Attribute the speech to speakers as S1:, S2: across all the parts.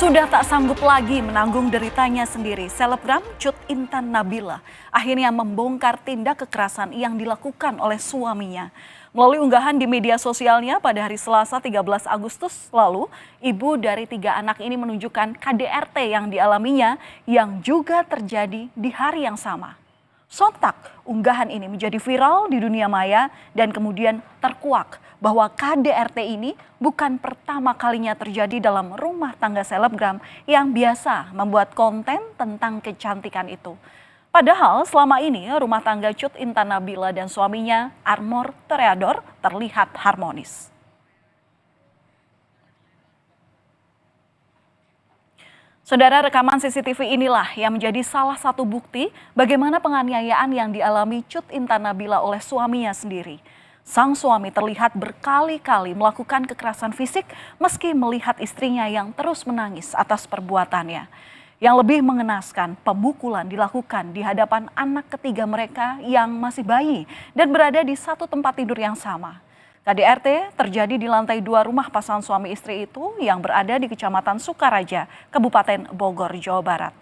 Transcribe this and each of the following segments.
S1: Sudah tak sanggup lagi menanggung deritanya sendiri, selebgram Cut Intan Nabila akhirnya membongkar tindak kekerasan yang dilakukan oleh suaminya. Melalui unggahan di media sosialnya pada hari Selasa 13 Agustus lalu, ibu dari 3 anak ini menunjukkan KDRT yang dialaminya yang juga terjadi di hari yang sama. Sontak, unggahan ini menjadi viral di dunia maya dan kemudian terkuak bahwa KDRT ini bukan pertama kalinya terjadi dalam rumah tangga selebgram yang biasa membuat konten tentang kecantikan itu. Padahal selama ini rumah tangga Cut Intan Nabila dan suaminya Armor Toreador terlihat harmonis. Saudara, rekaman CCTV inilah yang menjadi salah satu bukti bagaimana penganiayaan yang dialami Cut Intan Nabila oleh suaminya sendiri. Sang suami terlihat berkali-kali melakukan kekerasan fisik meski melihat istrinya yang terus menangis atas perbuatannya. Yang lebih mengenaskan, pemukulan dilakukan di hadapan anak ketiga mereka yang masih bayi dan berada di satu tempat tidur yang sama. KDRT terjadi di lantai 2 rumah pasangan suami istri itu yang berada di Kecamatan Sukaraja, Kabupaten Bogor, Jawa Barat.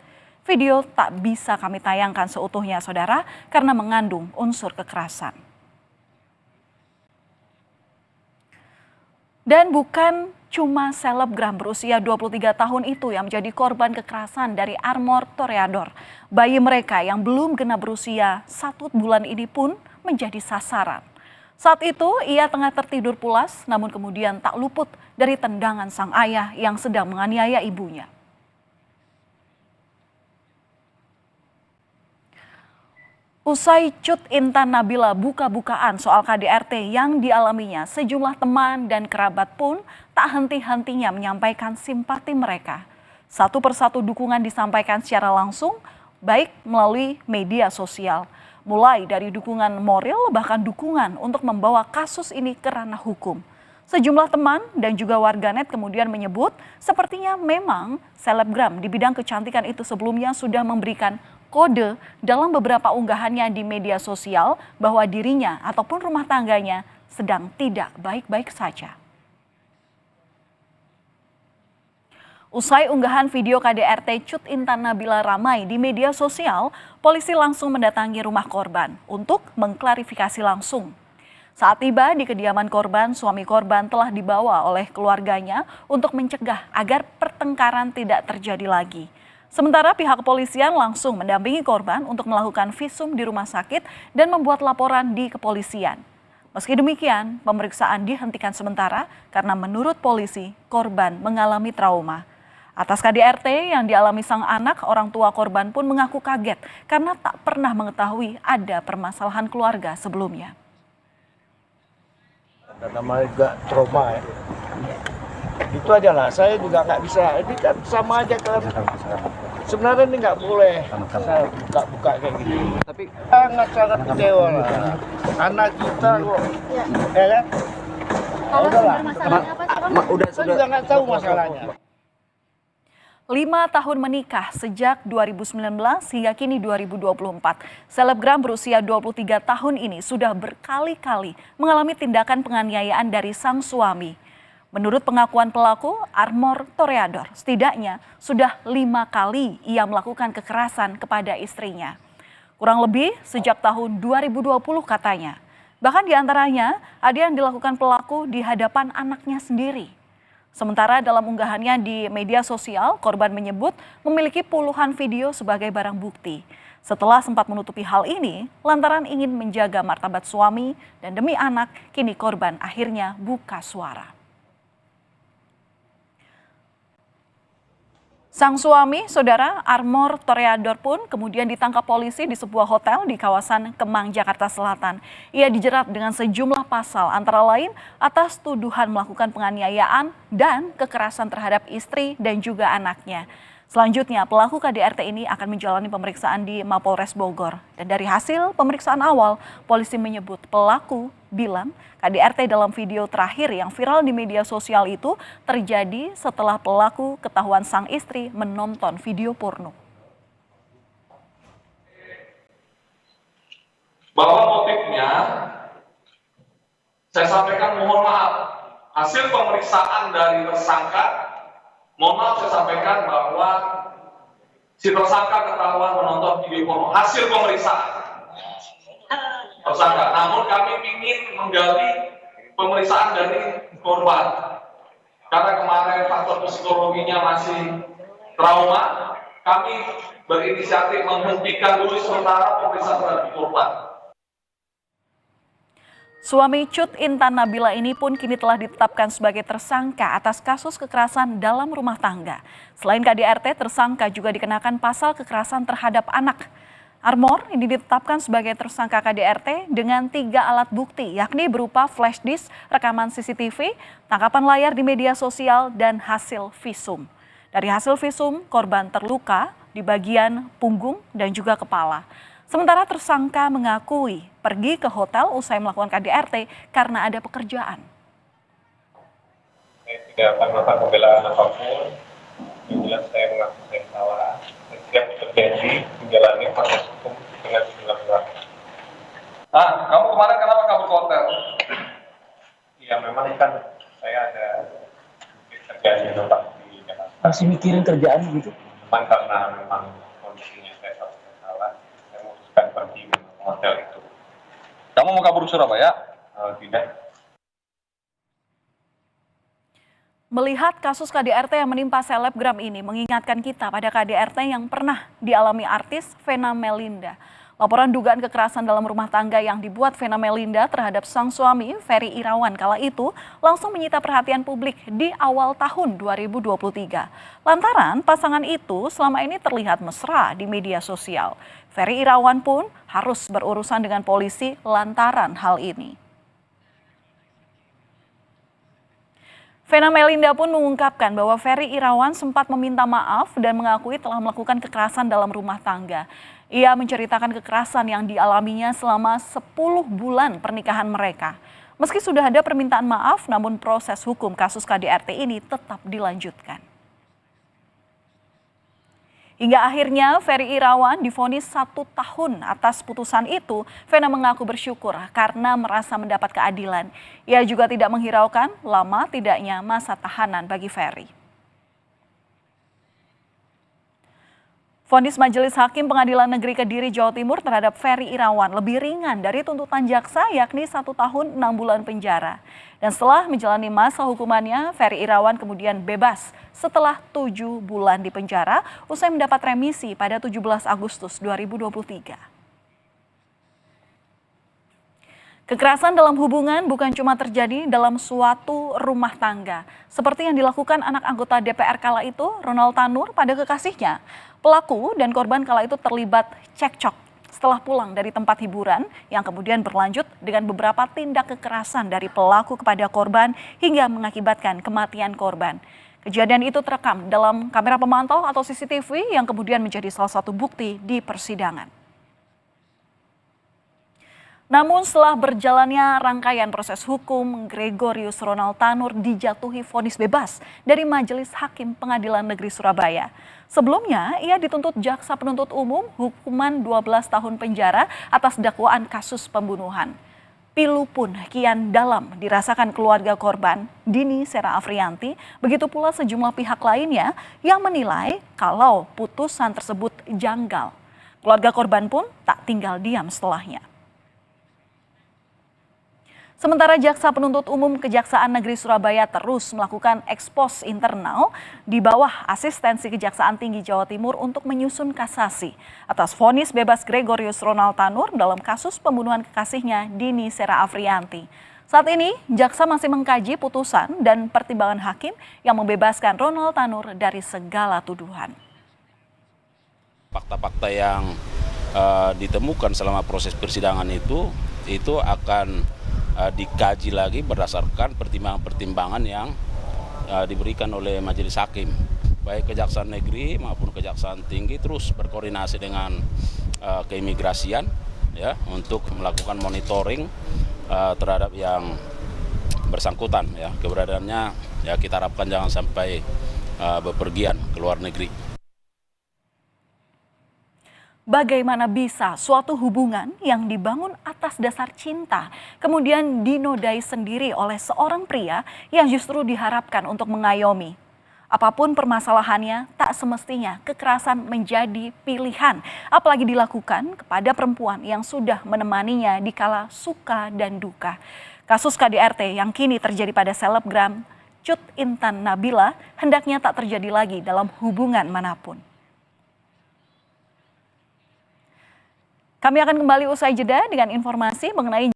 S1: Video tak bisa kami tayangkan seutuhnya, saudara, karena mengandung unsur kekerasan. Dan bukan cuma selebgram berusia 23 tahun itu yang menjadi korban kekerasan dari Armor Toreador. Bayi mereka yang belum genap berusia 1 bulan ini pun menjadi sasaran. Saat itu ia tengah tertidur pulas namun kemudian tak luput dari tendangan sang ayah yang sedang menganiaya ibunya. Usai Cut Intan Nabila buka-bukaan soal KDRT yang dialaminya, sejumlah teman dan kerabat pun tak henti-hentinya menyampaikan simpati mereka. Satu persatu dukungan disampaikan secara langsung, baik melalui media sosial. Mulai dari dukungan moral bahkan dukungan untuk membawa kasus ini ke ranah hukum. Sejumlah teman dan juga warganet kemudian menyebut sepertinya memang selebgram di bidang kecantikan itu sebelumnya sudah memberikan kode dalam beberapa unggahannya di media sosial bahwa dirinya ataupun rumah tangganya sedang tidak baik-baik saja. Usai unggahan video KDRT Cut Intan Nabila ramai di media sosial, polisi langsung mendatangi rumah korban untuk mengklarifikasi langsung. Saat tiba di kediaman korban, suami korban telah dibawa oleh keluarganya untuk mencegah agar pertengkaran tidak terjadi lagi. Sementara pihak kepolisian langsung mendampingi korban untuk melakukan visum di rumah sakit dan membuat laporan di kepolisian. Meski demikian, pemeriksaan dihentikan sementara karena menurut polisi korban mengalami trauma. Atas KDRT yang dialami sang anak, orang tua korban pun mengaku kaget karena tak pernah mengetahui ada permasalahan keluarga sebelumnya.
S2: Namanya juga trauma ya. Itu aja lah, saya juga nggak bisa, ini kan sama aja kan. Sebenarnya ini nggak boleh saya buka kayak gitu. Tapi sangat kecewa lah. Anak kita kok, ya kan? Udahlah, sudah nggak tahu masalahnya.
S1: 5 tahun menikah sejak 2019 hingga kini 2024. Selebgram berusia 23 tahun ini sudah berkali-kali mengalami tindakan penganiayaan dari sang suami. Menurut pengakuan pelaku, Armor Toreador setidaknya sudah 5 kali ia melakukan kekerasan kepada istrinya. Kurang lebih sejak tahun 2020 katanya. Bahkan diantaranya ada yang dilakukan pelaku di hadapan anaknya sendiri. Sementara dalam unggahannya di media sosial, korban menyebut memiliki puluhan video sebagai barang bukti. Setelah sempat menutupi hal ini, lantaran ingin menjaga martabat suami dan demi anak, kini korban akhirnya buka suara. Sang suami, saudara Armor Toreador pun kemudian ditangkap polisi di sebuah hotel di kawasan Kemang, Jakarta Selatan. Ia dijerat dengan sejumlah pasal antara lain atas tuduhan melakukan penganiayaan dan kekerasan terhadap istri dan juga anaknya. Selanjutnya, pelaku KDRT ini akan menjalani pemeriksaan di Mapolres Bogor. Dan dari hasil pemeriksaan awal, polisi menyebut pelaku bilang KDRT dalam video terakhir yang viral di media sosial itu terjadi setelah pelaku ketahuan sang istri menonton video porno.
S3: Bahwa motifnya, saya sampaikan mohon maaf, hasil pemeriksaan dari tersangka Mohon maaf saya sampaikan bahwa si tersangka ketahuan menonton video porno hasil pemeriksaan tersangka. Namun kami ingin menggali pemeriksaan dari korban. Karena kemarin faktor psikologinya masih trauma, kami berinisiatif menghentikan dulu sementara pemeriksaan terhadap korban.
S1: Suami Cut Intan Nabila ini pun kini telah ditetapkan sebagai tersangka atas kasus kekerasan dalam rumah tangga. Selain KDRT, tersangka juga dikenakan pasal kekerasan terhadap anak. Armor ini ditetapkan sebagai tersangka KDRT dengan 3 alat bukti, yakni berupa flash disk, rekaman CCTV, tangkapan layar di media sosial, dan hasil visum. Dari hasil visum, korban terluka di bagian punggung dan juga kepala. Sementara tersangka mengakui pergi ke hotel usai melakukan KDRT karena ada pekerjaan.
S4: Saya tidak akan melakukan pembelaan apapun. Yang jelas saya mengaku saya salah. Dan siap berjanji menjalani proses hukum dengan sejumlah pihak.
S3: Kamu kemarin kenapa kabur ke hotel?
S4: Ya memang kan saya ada kerjaan di tempat di Jakarta.
S2: Masih mikirin kerjaan gitu?
S4: Memang karena memang kondisinya saya salah, saya memutuskan pergi ke hotel itu.
S3: Kamu mau kabur ke Surabaya?
S4: Tidak.
S1: Melihat kasus KDRT yang menimpa selebgram ini mengingatkan kita pada KDRT yang pernah dialami artis Vena Melinda. Laporan dugaan kekerasan dalam rumah tangga yang dibuat Vena Melinda terhadap sang suami Ferry Irawan kala itu langsung menyita perhatian publik di awal tahun 2023. Lantaran pasangan itu selama ini terlihat mesra di media sosial. Ferry Irawan pun harus berurusan dengan polisi lantaran hal ini. Vena Melinda pun mengungkapkan bahwa Ferry Irawan sempat meminta maaf dan mengakui telah melakukan kekerasan dalam rumah tangga. Ia menceritakan kekerasan yang dialaminya selama 10 bulan pernikahan mereka. Meski sudah ada permintaan maaf, namun proses hukum kasus KDRT ini tetap dilanjutkan. Hingga akhirnya Ferry Irawan divonis 1 tahun atas putusan itu. Vena mengaku bersyukur karena merasa mendapat keadilan. Ia juga tidak menghiraukan lama tidaknya masa tahanan bagi Ferry. Vonis Majelis Hakim Pengadilan Negeri Kediri, Jawa Timur terhadap Ferry Irawan lebih ringan dari tuntutan jaksa, yakni 1 tahun 6 bulan penjara. Dan setelah menjalani masa hukumannya, Ferry Irawan kemudian bebas setelah 7 bulan di penjara usai mendapat remisi pada 17 Agustus 2023. Kekerasan dalam hubungan bukan cuma terjadi dalam suatu rumah tangga. Seperti yang dilakukan anak anggota DPR kala itu, Ronald Tanur, pada kekasihnya. Pelaku dan korban kala itu terlibat cekcok setelah pulang dari tempat hiburan yang kemudian berlanjut dengan beberapa tindak kekerasan dari pelaku kepada korban hingga mengakibatkan kematian korban. Kejadian itu terekam dalam kamera pemantau atau CCTV yang kemudian menjadi salah satu bukti di persidangan. Namun setelah berjalannya rangkaian proses hukum, Gregorius Ronald Tanur dijatuhi vonis bebas dari Majelis Hakim Pengadilan Negeri Surabaya. Sebelumnya, ia dituntut jaksa penuntut umum hukuman 12 tahun penjara atas dakwaan kasus pembunuhan. Pilu pun kian dalam dirasakan keluarga korban, Dini Sera Afrianti, begitu pula sejumlah pihak lainnya yang menilai kalau putusan tersebut janggal. Keluarga korban pun tak tinggal diam setelahnya. Sementara Jaksa Penuntut Umum Kejaksaan Negeri Surabaya terus melakukan ekspos internal di bawah asistensi Kejaksaan Tinggi Jawa Timur untuk menyusun kasasi atas vonis bebas Gregorius Ronald Tanur dalam kasus pembunuhan kekasihnya Dini Sera Afrianti. Saat ini, Jaksa masih mengkaji putusan dan pertimbangan hakim yang membebaskan Ronald Tanur dari segala tuduhan.
S5: Fakta-fakta yang ditemukan selama proses persidangan itu akan dikaji lagi berdasarkan pertimbangan-pertimbangan yang diberikan oleh Majelis Hakim, baik Kejaksaan Negeri maupun Kejaksaan Tinggi terus berkoordinasi dengan keimigrasian ya untuk melakukan monitoring terhadap yang bersangkutan ya, keberadaannya ya kita harapkan jangan sampai bepergian ke luar negeri.
S1: Bagaimana bisa suatu hubungan yang dibangun atas dasar cinta kemudian dinodai sendiri oleh seorang pria yang justru diharapkan untuk mengayomi? Apapun permasalahannya, tak semestinya kekerasan menjadi pilihan, apalagi dilakukan kepada perempuan yang sudah menemaninya di kala suka dan duka. Kasus KDRT yang kini terjadi pada selebgram Cut Intan Nabila hendaknya tak terjadi lagi dalam hubungan manapun. Kami akan kembali usai jeda dengan informasi mengenai